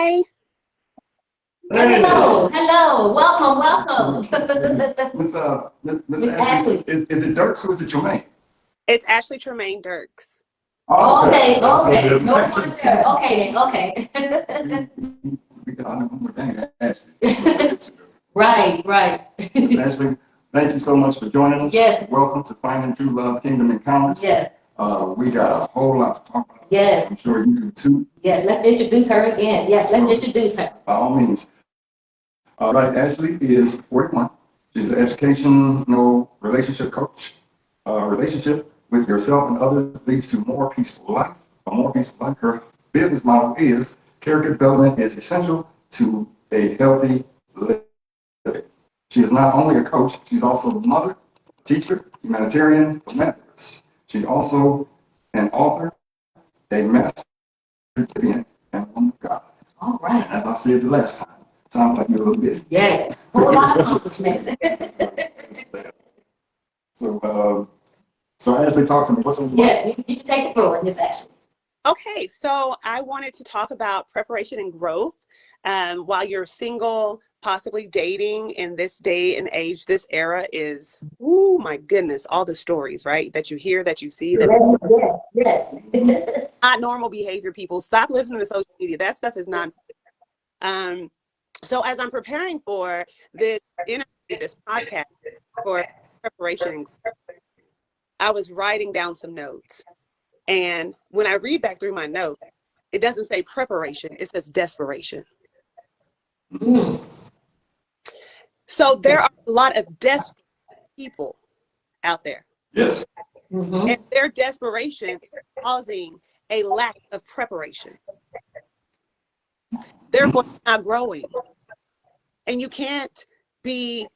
Hi. Hello, hello, welcome. Miss Ashley, is it Dirks or is it Jermaine? It's Ashley Tremaine Dirks. Oh, Okay, that's what it is. no wonder. Okay, okay. We can honor one more thing, Ashley. Right. Miss Ashley, thank you so much for joining us. Yes. Welcome to Finding True Love Kingdom Encounters. Yes. We got a whole lot to talk about. Yes. I'm sure you do too. Yes, let's introduce her again. Yes, let's introduce her. By all means. Right, Ashley is 41. She's an educational relationship coach. Relationship with yourself and others leads to more peaceful life. A more peaceful life. Her business model is character development is essential to a healthy living. She is not only a coach, she's also a mother, teacher, humanitarian, philanthropist. She's also an author, a master recipient, and a woman of God. All right. As I said the last time, sounds like you're a little busy. Yes. Whole lot of accomplishments. So Ashley, talk to me. What's on your mind? Yes, you can take the floor, Miss Ashley. Okay, so I wanted to talk about preparation and growth while you're single, possibly dating in this day and age. This era is, oh my goodness, all the stories, right? That you hear, that you see, that Yes. not normal behavior. People stop listening to social media. That stuff is not. So as I'm preparing for this interview, this podcast for preparation and growth, I was writing down some notes. And when I read back through my notes, it doesn't say preparation, it says desperation. Mm. So there are a lot of desperate people out there. Yes. Mm-hmm. And their desperation is causing a lack of preparation. Therefore, not growing. And you can't be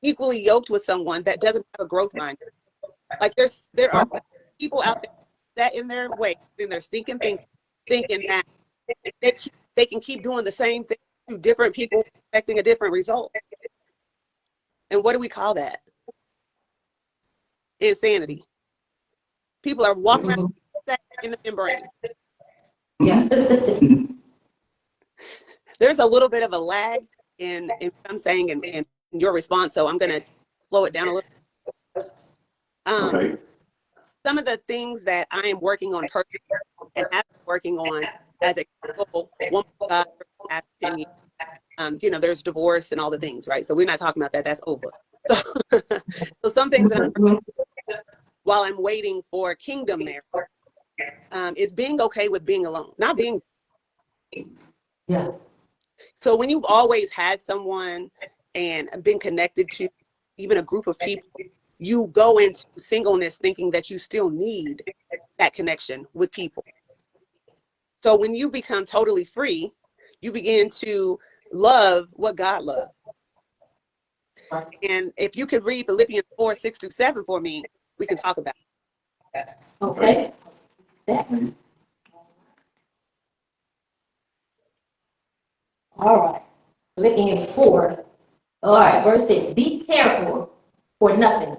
equally yoked with someone that doesn't have a growth mindset. Like there are people out there that in their way, in their stinking thinking that they can keep doing the same thing to different people, expecting a different result. And what do we call that? Insanity. People are walking around in the membrane. Yeah. There's a little bit of a lag in what I'm saying in your response, so I'm going to slow it down a little. Okay. Some of the things that I am working on personally and have been working on as a woman of God for the past 10 years. There's divorce and all the things, right? So we're not talking about that. That's over. So some things that I'm working on while I'm waiting for kingdom marriage is being okay with being alone, not being. Yeah. So when you've always had someone and been connected to even a group of people, you go into singleness thinking that you still need that connection with people. So when you become totally free, you begin to love what God loves. And if you could read Philippians 4:6-7 for me, we can talk about it. Okay. All right. Philippians 4. All right, verse 6. Be careful for nothing,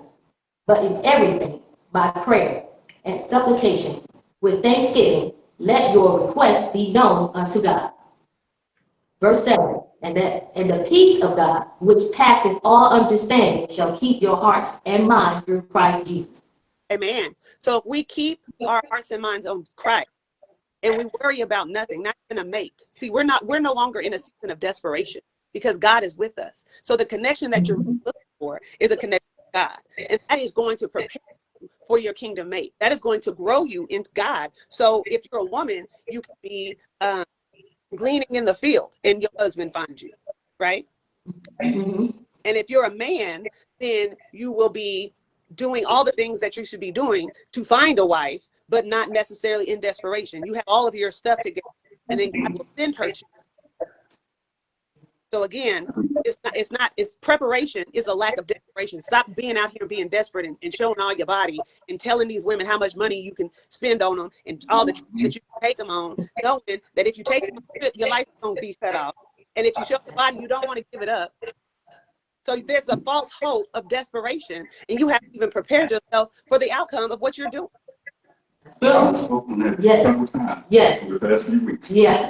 but in everything, by prayer and supplication, with thanksgiving, let your requests be known unto God. Verse 7. And the peace of God, which passeth all understanding, shall keep your hearts and minds through Christ Jesus. Amen. So if we keep our hearts and minds on Christ and we worry about nothing, not even a mate. See, we're no longer in a season of desperation because God is with us. So the connection that you're looking for is a connection with God. And that is going to prepare you for your kingdom mate. That is going to grow you in God. So if you're a woman, you can be gleaning in the field and your husband finds you, right? Mm-hmm. And if you're a man, then you will be doing all the things that you should be doing to find a wife, but not necessarily in desperation. You have all of your stuff together, and then God will send her to you. So again, it's preparation is a lack of desperation. Stop being out here being desperate and showing all your body and telling these women how much money you can spend on them and all the trips that you can take them on, knowing that if you take them on a trip, your life is going to be cut off. And if you show your body, you don't want to give it up. So there's a false hope of desperation, and you haven't even prepared yourself for the outcome of what you're doing. I've spoken that several times Yes. over the past few weeks. Yeah.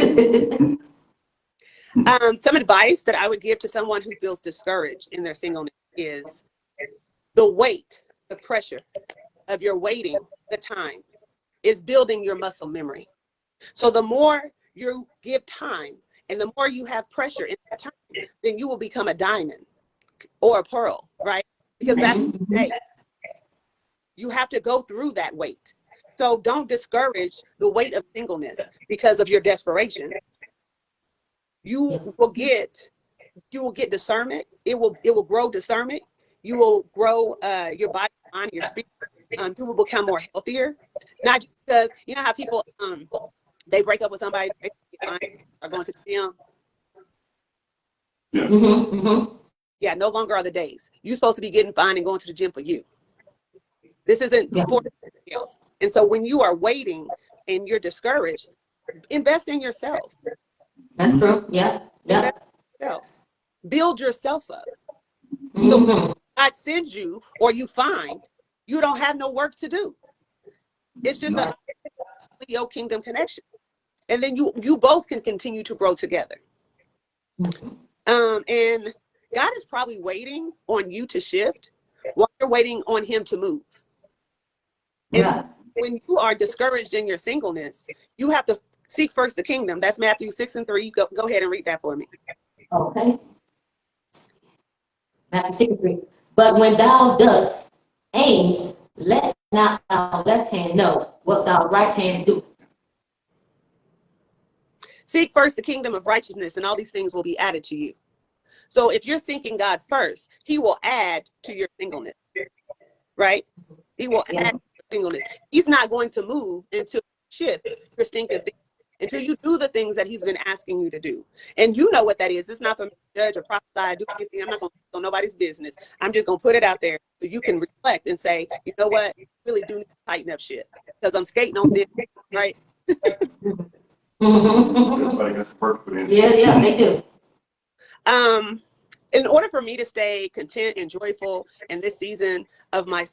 Some advice that I would give to someone who feels discouraged in their singleness is the weight, the pressure of your waiting, the time is building your muscle memory. So the more you give time and the more you have pressure in that time, then you will become a diamond or a pearl, right? Because that's hey, you have to go through that weight. So don't discourage the weight of singleness because of your desperation. You will get discernment. It will grow discernment. You will grow your body, mind, your spirit. You will become more healthier. Not just because you know how people they break up with somebody, they are going to the gym. Yeah. Yeah, no longer are the days. You're supposed to be getting fine and going to the gym for you. This isn't for anybody else. And so when you are waiting and you're discouraged, invest in yourself. That's true. Yeah. Invest in yourself. Build yourself up. So God sends you or you find you don't have no work to do. It's just a Leo kingdom connection. And then you both can continue to grow together. And God is probably waiting on you to shift while you're waiting on him to move. And so when you are discouraged in your singleness, you have to seek first the kingdom. That's Matthew 6:3. Go ahead and read that for me. Okay. Matthew 6:3. But when thou dost aims, let not thy left hand know what thy right hand do. Seek first the kingdom of righteousness, and all these things will be added to you. So if you're seeking God first, he will add to your singleness, right? He will add to your singleness. He's not going to move until you shift your stinking thing, until you do the things that he's been asking you to do. And you know what that is. It's not for me to judge or prophesy, do anything. I'm not going to go nobody's business. I'm just going to put it out there so you can reflect and say, you know what? I really do need to tighten up shit because I'm skating on this, right? Everybody has work for them. Yeah, they do. In order for me to stay content and joyful in this season of my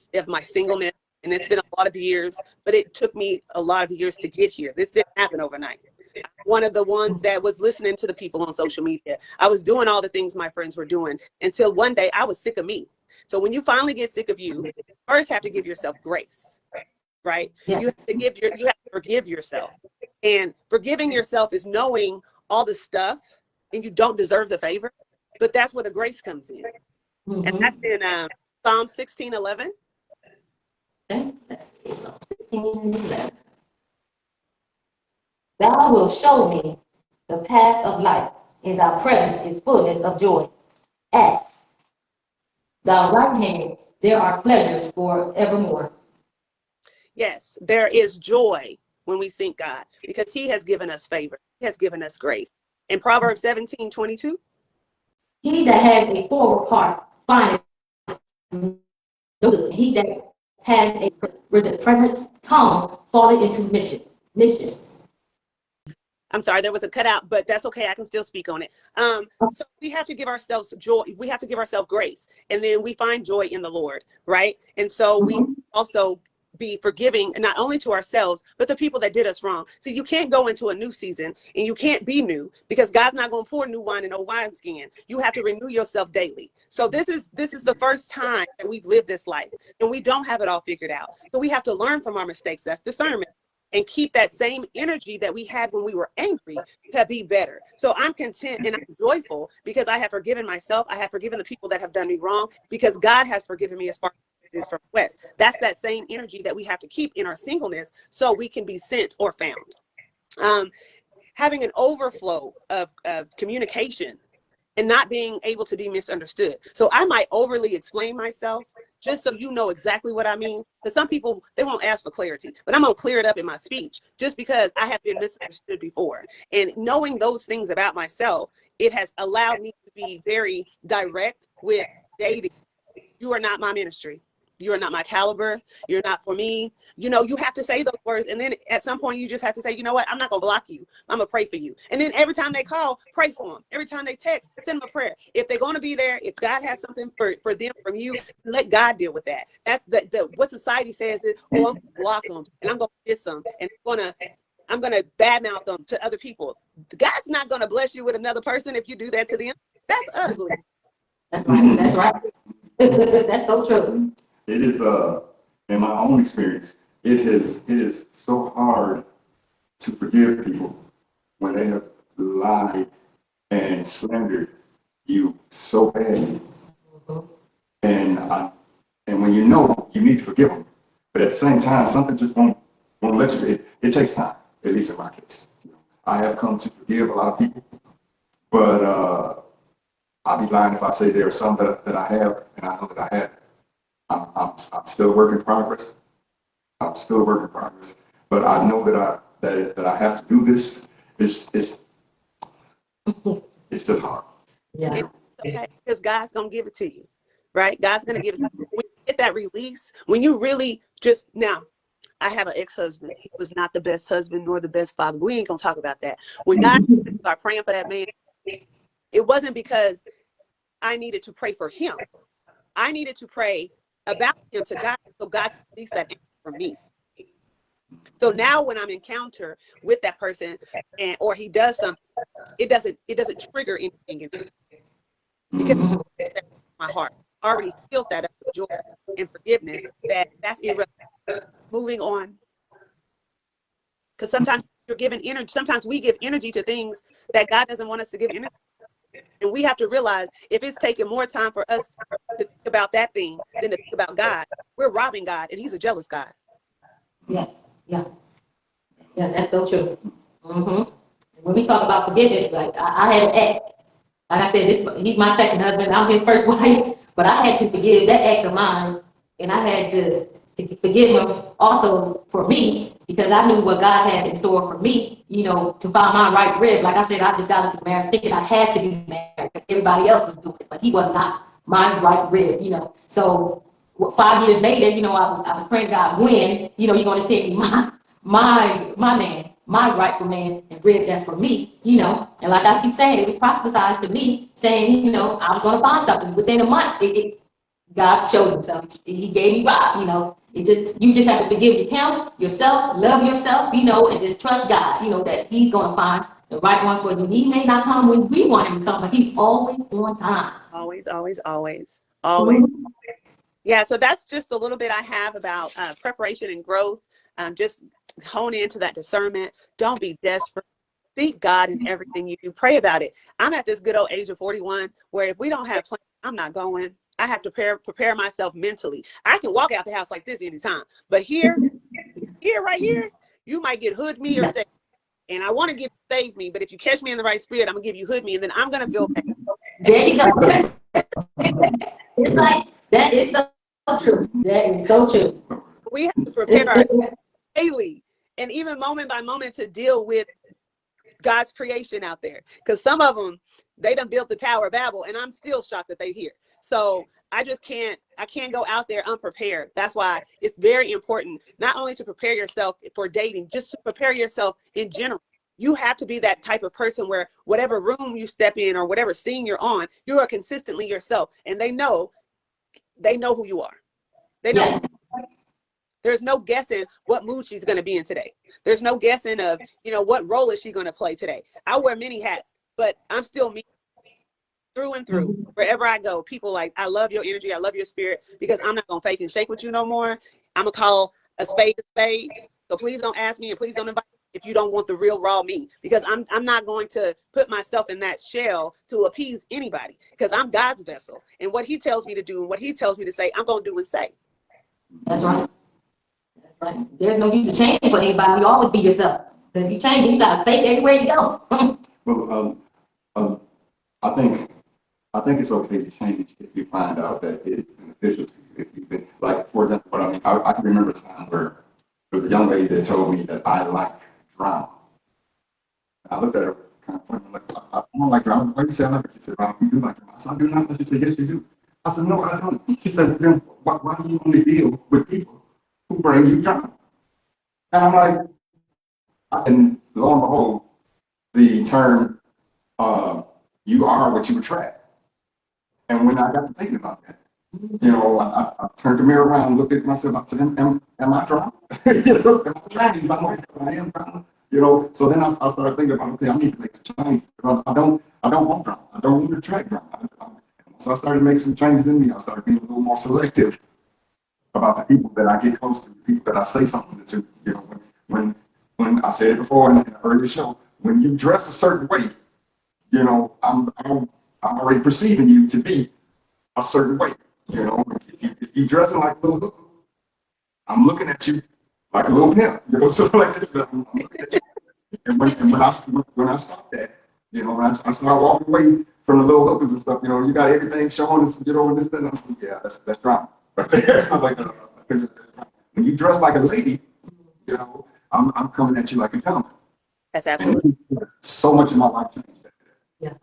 singleness, and it's been a lot of years, but it took me a lot of years to get here. This didn't happen overnight. I'm one of the ones that was listening to the people on social media. I was doing all the things my friends were doing until one day I was sick of me. So when you finally get sick of you, you first have to give yourself grace, right? Yes. You have to forgive yourself. And forgiving yourself is knowing all the stuff and you don't deserve the favor, but that's where the grace comes in. And that's in Psalm 16:11. Okay, let's see. So 16:11. Thou wilt show me the path of life. In thy presence is fullness of joy. At thy right hand there are pleasures forevermore. Yes, there is joy when we seek God because he has given us favor. He has given us grace. In Proverbs 17:22. He that has a forward heart findeth no good. He that has a preference tongue falleth into mischief. I'm sorry, there was a cutout, but that's okay. I can still speak on it. So we have to give ourselves joy. We have to give ourselves grace. And then we find joy in the Lord, right? And so we also be forgiving, not only to ourselves, but the people that did us wrong. So you can't go into a new season and you can't be new because God's not going to pour new wine in old wineskin. You have to renew yourself daily. So this is the first time that we've lived this life and we don't have it all figured out. So we have to learn from our mistakes. That's discernment. And keep that same energy that we had when we were angry to be better. So I'm content and I'm joyful because I have forgiven myself. I have forgiven the people that have done me wrong because God has forgiven me as far as it is from the west. That's that same energy that we have to keep in our singleness so we can be sent or found. Having an overflow of communication and not being able to be misunderstood. So I might overly explain myself just so you know exactly what I mean. Because some people, they won't ask for clarity, but I'm going to clear it up in my speech just because I have been misunderstood before. And knowing those things about myself, it has allowed me to be very direct with dating. You are not my ministry. you're not my caliber, you're not for me. You know, you have to say those words. And then at some point you just have to say, you know what, I'm not gonna block you. I'm gonna pray for you. And then every time they call, pray for them. Every time they text, send them a prayer. If they're gonna be there, if God has something for them from you, let God deal with that. That's the what society says is, oh, I'm gonna block them and I'm gonna diss them and I'm gonna badmouth them to other people. God's not gonna bless you with another person if you do that to them. That's ugly. That's right. That's right. That's so true. It is, in my own experience, it is so hard to forgive people when they have lied and slandered you so badly. Mhm. And when you know you need to forgive them, but at the same time, something just won't let you. It takes time, at least in my case. I have come to forgive a lot of people, but I'll be lying if I say there are some that I have, and I know that I have. I'm still a work in progress. I'm still a work in progress. But I know that I have to do this. It's just hard. Yeah. It's okay, because God's gonna give it to you, right? God's gonna give it to you. When you get that release, when you really just now, I have an ex-husband. He was not the best husband nor the best father. We ain't gonna talk about that. When God started praying for that man, it wasn't because I needed to pray for him. I needed to pray about him to God so God could release that anger from me. So now when I'm encounter with that person and or he does something, it doesn't trigger anything in me because Mhm. that's my heart. I already felt that up with joy and forgiveness that's irrelevant. Moving on. Because sometimes you're giving energy, sometimes we give energy to things that God doesn't want us to give energy. And we have to realize if it's taking more time for us to think about that thing than to think about God, we're robbing God and he's a jealous God. Yeah. Yeah. Yeah. That's so true. Hmm. When we talk about forgiveness, like I had an ex. Like I said, he's my second husband. I'm his first wife, but I had to forgive that ex of mine, and I had to forgive him also for me because I knew what God had in store for me. You know, to find my right rib. Like I said, I just got into marriage thinking I had to be married because everybody else was doing it, but he was not my right rib. You know, so 5 years later, you know, I was praying to God, when you're going to send me my man, my rightful man and rib that's for me, and like I keep saying, it was prophesied to me saying, I was going to find something within a month. God showed himself. He gave me Rob, you just have to forgive him, yourself, love yourself, and just trust God, that he's going to find the right one for you. He may not come when we want him to come, but he's always on time. Always, always, always, always. Mhm. Yeah, so that's just a little bit I have about preparation and growth. Just hone into that discernment. Don't be desperate. Seek God in everything you do. Pray about it. I'm at this good old age of 41 where if we don't have plans, I'm not going. I have to prepare myself mentally. I can walk out the house like this anytime. But right here, you might get hood me or save me. And I want to give save me, but if you catch me in the right spirit, I'm gonna give you hood me, and then I'm gonna feel bad. There you go. It's like that is so true. That is so true. We have to prepare ourselves daily and even moment by moment to deal with God's creation out there. Because some of them, they done built the Tower of Babel, and I'm still shocked that they're here. So I can't go out there unprepared. That's why it's very important not only to prepare yourself for dating, just to prepare yourself in general. You have to be that type of person where whatever room you step in or whatever scene you're on, you are consistently yourself. And they know who you are. They know Yes. there's no guessing what mood she's going to be in today. There's no guessing of, what role is she going to play today. I wear many hats, but I'm still me through and through. Mhm. Wherever I go, people like, I love your energy. I love your spirit because I'm not going to fake and shake with you no more. I'm going to call a spade a spade. So please don't ask me and please don't invite me if you don't want the real raw me, because I'm not going to put myself in that shell to appease anybody, because I'm God's vessel. And what he tells me to do and what he tells me to say, I'm going to do and say. That's right. That's right. There's no use to change for anybody. You always be yourself. Because if you change, you got to fake everywhere you go. Well, um, I think it's okay to change if you find out that it's beneficial to you. If you've been, like, for example, what I mean, I can remember a time where there was a young lady that told me that I like drama. And I looked at her kind of funny. I'm like, I don't like drama. Why do you say I like it? She said, well, you do like drama. I said, I do not. She said, yes, you do. I said, no, I don't. She said, then why do you only deal with people who bring you drama? And I'm like, and lo and behold, the term, you are what you attract. And when I got to thinking about that, I turned the mirror around and looked at myself. I said, am I drunk? Am I trying? I am drunk. So then I started thinking about, okay, I need to make some change. I don't want drama. I don't want to attract drama. So I started making some changes in me. I started being a little more selective about the people that I get close to, the people that I say something to. When I said it before in the earlier show, when you dress a certain way, I'm already perceiving you to be a certain way. If you dressing like a little hook, I'm looking at you like a little pimp. So like I'm looking at you. And when I stop that, when I start walking away from the little hookers and stuff, you got everything showing us, and this thing. Yeah, that's drama right there. So like, when you dress like a lady, I'm coming at you like a gentleman. That's absolutely. And so much in my life changed. Yeah.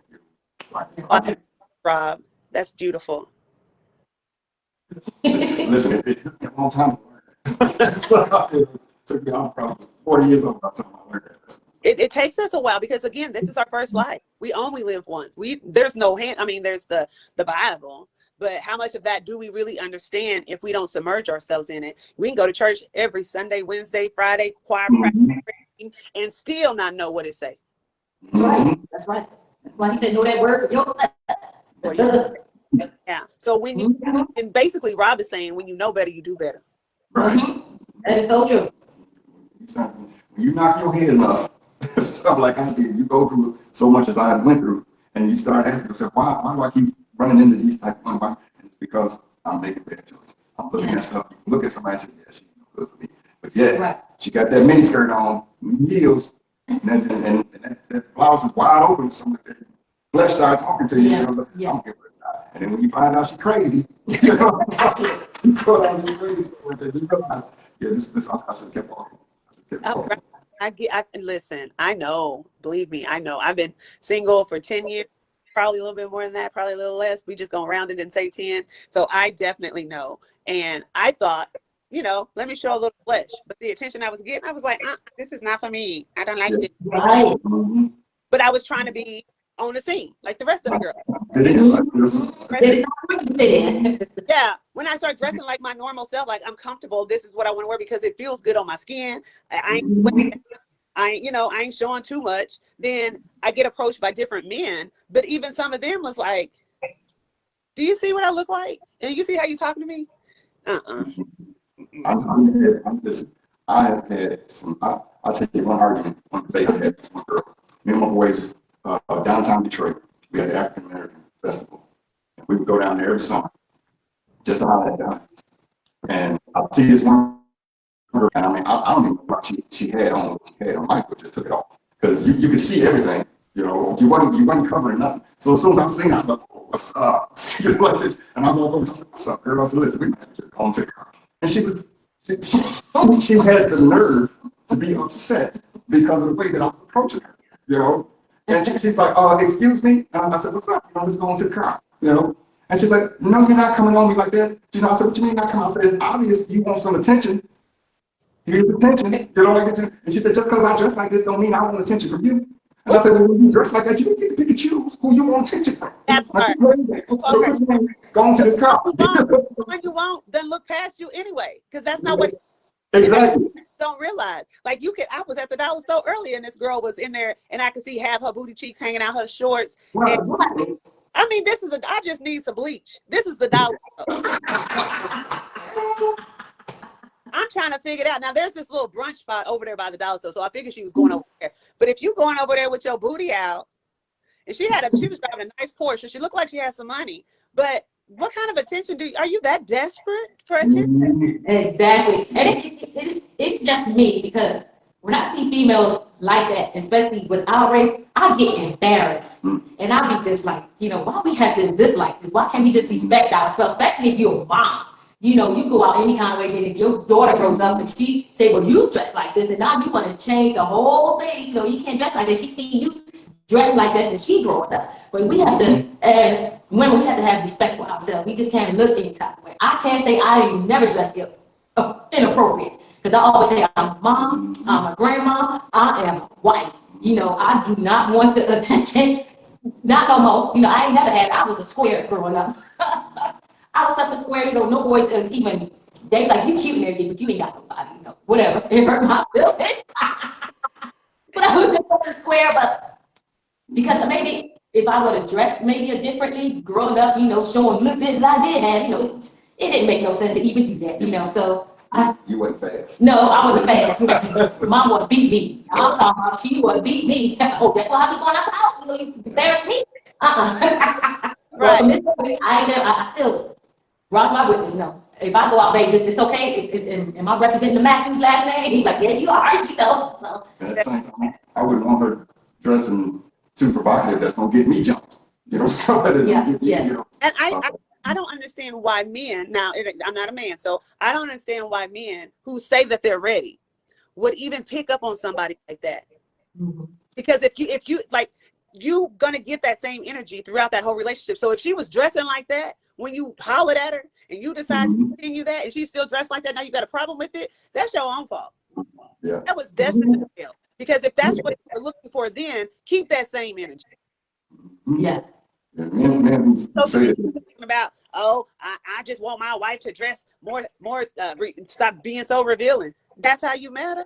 Rob, that's beautiful. Listen, it took me a long time to learn that. It took me, I'm probably 40 years old by the time I learned that. It takes us a while because again, this is our first life. We only live once. There's no there's the Bible, but how much of that do we really understand if we don't submerge ourselves in it? We can go to church every Sunday, Wednesday, Friday, choir practice, and still not know what it say. That's right. That's right. That's why he said, know that word for yourself. Yeah. So when you, and basically Rob is saying, when you know better, you do better. Right. That is so true. When you knock your head up, stuff like I did, you go through so much as I went through, and you start asking yourself, why do I keep running into these type of things? And it's because I'm making bad choices. I'm looking at stuff. You look at somebody and say, yeah, she's no good for me. But yeah, she got that mini skirt on, heels, and that blouse is wide open. Some of that flesh starts talking to you. I'm gonna give her a shot. And then when you find out she's crazy, you go down to crazy. You realize, this I should have kept walking. Listen, I know, believe me, I know. I've been single for 10 years, probably a little bit more than that, probably a little less. We just gonna round it and say 10. So I definitely know. And I thought, let me show a little flesh. But the attention I was getting, I was like, this is not for me. I don't like this. Right. But I was trying to be on the scene, like the rest of the girls. Yeah, when I start dressing like my normal self, like I'm comfortable, this is what I want to wear because it feels good on my skin. I ain't showing too much. Then I get approached by different men, but even some of them was like, "Do you see what I look like? And you see how you talking to me?" I have had some. I'll tell you one argument. One debate I had with one girl. Me and my boys, downtown Detroit, we had the African American Festival. And we would go down there every summer just to holler at guys. And I see this one girl, and I don't even know what she had on. What she had on, might as well just took it off because you could see everything. You wasn't covering nothing. So as soon as I seen, I was like, oh, what's up? And I walk over and I said, what's up, girl? I said, listen, we might as well just go and take her. And she had the nerve to be upset because of the way that I was approaching her, And she's like, excuse me? And I said, what's up? Let's go into the car, And she's like, no, you're not coming on me like that. I said, what you mean not coming? I said, it's obvious you want some attention. Here's attention, And she said, just because I dress like this don't mean I want attention from you. And I said, well, when you dress like that, you get to pick and choose who you want attention from. That part. Go into the car. When you won't, then look past you anyway, because that's not what exactly. Don't realize. Like I was at the dollar store earlier, and this girl was in there, and I could see half her booty cheeks hanging out her shorts. Right. And, I just need some bleach. This is the dollar store. I'm trying to figure it out. Now, there's this little brunch spot over there by the dollar store, so I figured she was going over there. But if you going over there with your booty out, and she was driving a nice Porsche, she looked like she had some money. But what kind of attention are you that desperate for attention? Exactly. And it's just me because when I see females like that, especially with our race, I get embarrassed. And I be just like, why we have to look like this? Why can't we just respect ourselves, especially if you're a mom? You go out any kind of way. Then if your daughter grows up and she say, well, you dress like this, and now you want to change the whole thing. You can't dress like this. She see you dress like this and she growing up. But we have to, as women, we have to have respect for ourselves. We just can't look any type of way. I can't say I never dress inappropriate. Because I always say I'm a mom, I'm a grandma, I am a wife. You know, I do not want the attention. Not no more. You know, I ain't never had, I was a square growing up. I was such a square, you know, no boys even, they like, you cute and everything, but you ain't got nobody, you know, whatever. It hurt my feelings. But I was just a square, but because maybe if I would have dressed maybe a differently, growing up, you know, showing look that I did have, you know, it didn't make no sense to even do that, you know, so. You went fast. No, I wasn't fast. Mom would beat me. I'm talking about she would beat me. Oh, that's why I be going out the house. You know, you embarrass me. Right. From this point, I still, Rock my witness, no. If I go out, babe, it's okay. Am I representing the Matthews last name? He's like, yeah, you are, you know. So. At the same time, I wouldn't want her dressing too provocative. That's gonna get me jumped. You know, somebody get me, you know. And I don't understand why men, now I'm not a man, so I don't understand why men who say that they're ready would even pick up on somebody like that. Mm-hmm. Because if you like, you gonna get that same energy throughout that whole relationship. So if she was dressing like that when you hollered at her and you decide to continue that and she's still dressed like that, now you got a problem with it, that's your own fault. Yeah. That was destined to fail. Because if that's what you're looking for, then keep that same energy. Yeah. Yeah, men who say that. About, oh, I just want my wife to dress more stop being so revealing. That's how you matter.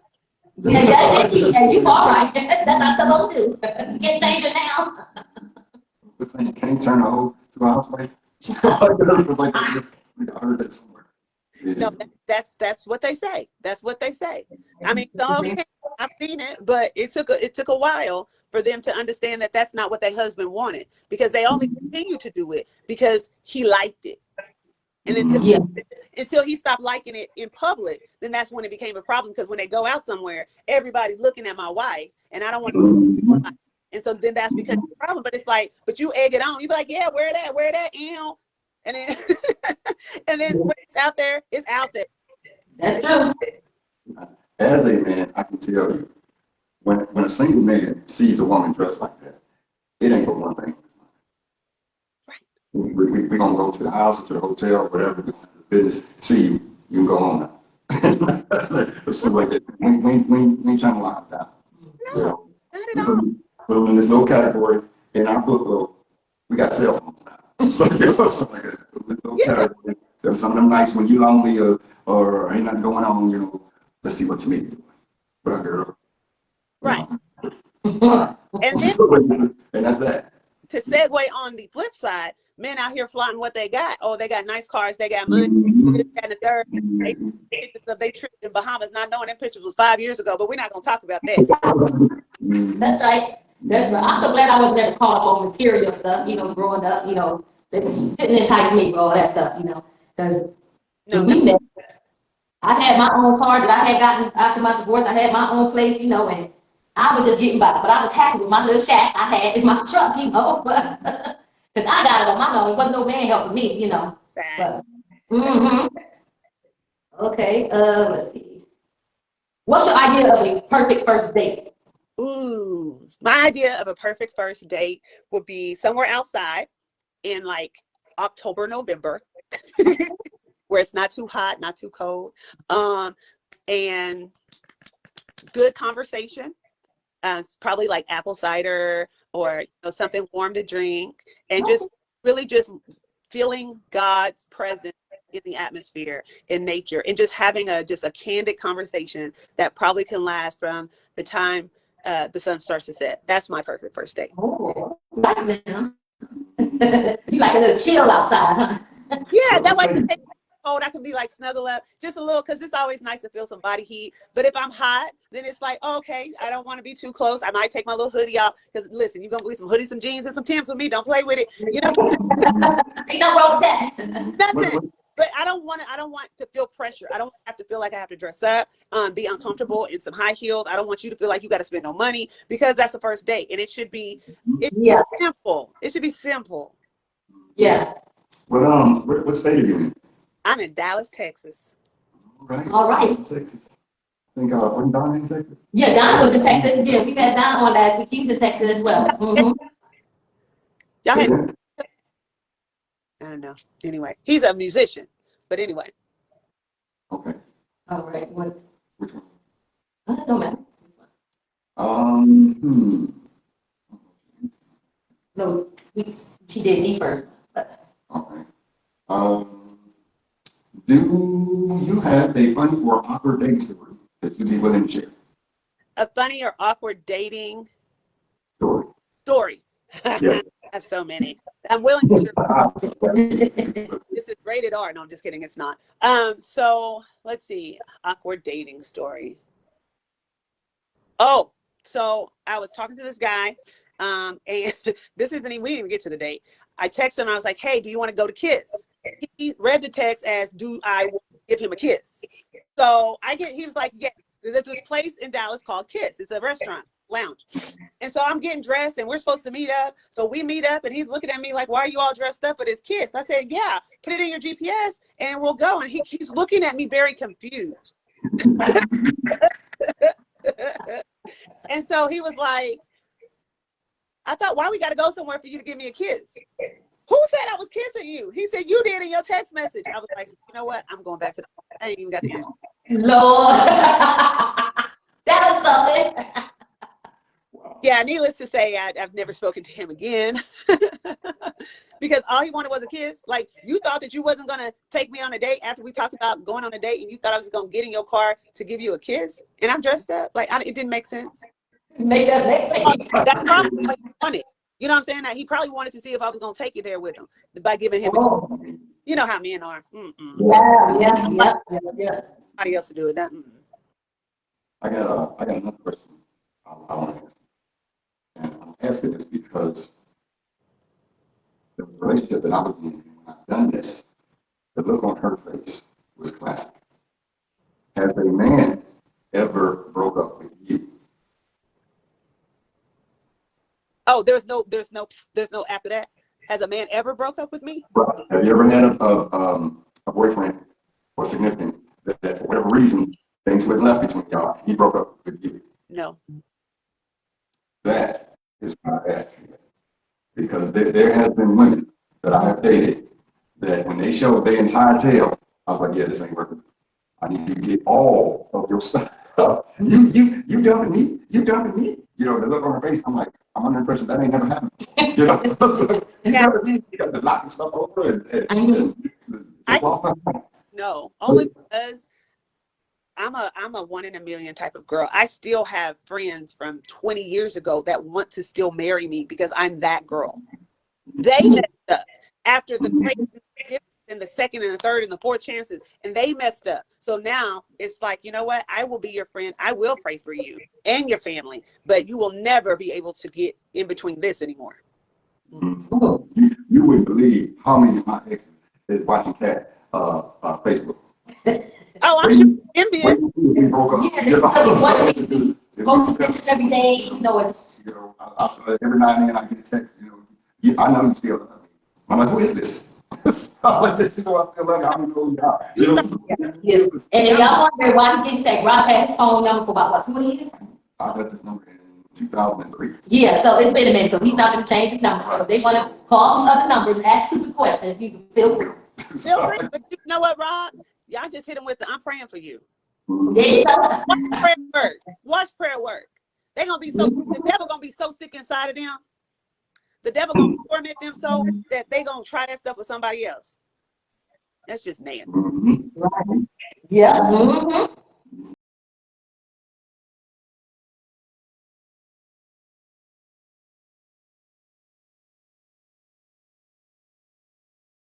Yeah, that's it. And you all right. That's how supposed to do. You can't change it now. This thing, you can't turn a hoe to a housewife. I heard that somewhere. Yeah. No, that's what they say. That's what they say. I mean, some can't. I've seen it, but it took a while for them to understand that that's not what their husband wanted, because they only continued to do it because he liked it. And then until he stopped liking it in public, then that's when it became a problem, because when they go out somewhere, everybody's looking at my wife and I don't want to. And so then that's become a problem. But it's like, but you egg it on. You be like, yeah, wear that, ew. And then and then when it's out there, it's out there. That's true. As a man, I can tell you, when a single man sees a woman dressed like that, it ain't but one thing. Right. We're going to go to the house, to the hotel, whatever, business, see you, you can go home now. It's so like that. We ain't trying to lock it down. No, not at all. Put them in this little category. In our book, well, we got cell phones now. So, you know, something like that. This little category. There's some of them nights when you lonely or ain't nothing going on, you know, let's see what you mean. But a girl. Right. And then, and that's that. To segue on the flip side, men out here flaunting what they got. Oh, they got nice cars, they got money, this, that, and the third. They pictures of they tripped in Bahamas, not knowing them pictures was 5 years ago, but we're not gonna talk about that. That's right. That's right. I'm so glad I was never caught up on material stuff, you know, growing up, you know, it didn't entice me with all that stuff, you know, because we met. I had my own car that I had gotten after my divorce. I had my own place, you know, and I was just getting by. But I was happy with my little shack I had in my truck, you know, because I got it on my own. There wasn't no man helping me, you know. But, Okay, let's see. What's your idea of a perfect first date? Ooh, my idea of a perfect first date would be somewhere outside in like October, November, where it's not too hot, not too cold, and good conversation. It's probably like apple cider or something warm to drink, and just really just feeling God's presence in the atmosphere, in nature, and just having a candid conversation that probably can last from the time the sun starts to set. That's my perfect first date. Oh, like now. You like a little chill outside, huh? Yeah, that way you take cold, I can be like snuggle up just a little, because it's always nice to feel some body heat. But if I'm hot, then it's like, oh, okay, I don't want to be too close. I might take my little hoodie off, because listen, you're gonna wear some hoodies, some jeans, and some Timbs with me. Don't play with it, you know. Ain't no wrong with that. Nothing. But I don't want to feel pressure. I don't have to feel like I have to dress up, be uncomfortable in some high heels. I don't want you to feel like you got to spend no money, because that's the first date, and it should be simple. It should be simple. Yeah. Well, what state are you in? I'm in Dallas, Texas. All right. Texas. I think wasn't Donna in Texas? Yeah, Donna was in Texas. Yeah, we had Donna on last week. She was in Texas as well. Y'all Say had, again? I don't know. Anyway, he's a musician. But anyway, Okay. All right. What? Which one? That don't matter. Hmm. No, she did these first. Okay. Do you have a funny or awkward dating story that you'd be willing to share? a funny or awkward dating Story. story. Yeah. I have so many. I'm willing to share. This is rated R. No, I'm just kidding. It's not. So let's see. Awkward dating story. Oh, so I was talking to this guy, and this isn't even, we didn't even get to the date. I texted him. I was like, "Hey, do you want to go to Kiss?" He read the text as, "Do I want to give him a kiss?" So he was like, "Yeah." There's this place in Dallas called Kiss. It's a restaurant lounge. And so I'm getting dressed and we're supposed to meet up. So we meet up and he's looking at me like, "Why are you all dressed up for this Kiss?" I said, "Yeah, put it in your GPS and we'll go." And he's looking at me very confused. And so he was like, "I thought, why we got to go somewhere for you to give me a kiss?" "Who said I was kissing you?" He said, "You did in your text message." I was like, "You know what? I'm going back to the, I ain't even got the answer." Lord, that was something. Yeah, needless to say, I've never spoken to him again because all he wanted was a kiss. Like, you thought that you wasn't going to take me on a date after we talked about going on a date and you thought I was going to get in your car to give you a kiss and I'm dressed up? Like, it didn't make sense. Make that make sense. That's probably what he wanted. You know what I'm saying? That he probably wanted to see if I was going to take you there with him by giving him a kiss. Oh, You know how men are. yeah. Nobody else to do it. That, I got another question I want to ask. And I'm asking this because the relationship that I was in, when I've done this, the look on her face was classic. Has a man ever broke up with you? Oh, there's no after that. Has a man ever broke up with me? Have you ever had a boyfriend or significant that for whatever reason things went left between y'all? He broke up with you. No. That is why I asked you that. Because there has been women that I have dated that when they showed their entire tail, I was like, yeah, this ain't working. I need you to get all of your stuff. You dumping me? You dumping me? You know, the look on her face, I'm like, I'm under the impression that ain't never happened. You know, so you Yeah. dumping me? You got to lock stuff over I just lost my mind. no, only because I'm a one in a million type of girl. I still have friends from 20 years ago that want to still marry me because I'm that girl. They messed up after the great and the second and the third and the fourth chances, and they messed up. So now it's like, you know what? I will be your friend. I will pray for you and your family, but you will never be able to get in between this anymore. You wouldn't believe how many of my exes is watching Cat Facebook. Oh, I'm sure envious. Wait to see if we broke up. Yeah, You know, post pictures every day, you know, it's. you know, I saw every now and then I get a text, you know, I know you still love me. I'm like, who is this? I'm like, you know, I still love you. I don't know who you are. You You know, start, Yes. And if y'all wonder why he didn't say Rob had his phone number for about what, 20 years? I got this number in 2003. Yeah, so it's been a minute, so he's not gonna change his number. So if they wanna call some other numbers, ask stupid questions, you can feel free. feel free, but you know what, Rob? Y'all just hit him with the "I'm praying for you." Yeah. Watch prayer work. Watch prayer work. They gonna be so the devil gonna be so sick inside of them. The devil gonna torment them so that they gonna try that stuff with somebody else. That's just nasty. Mhm. Yeah. Mm-hmm.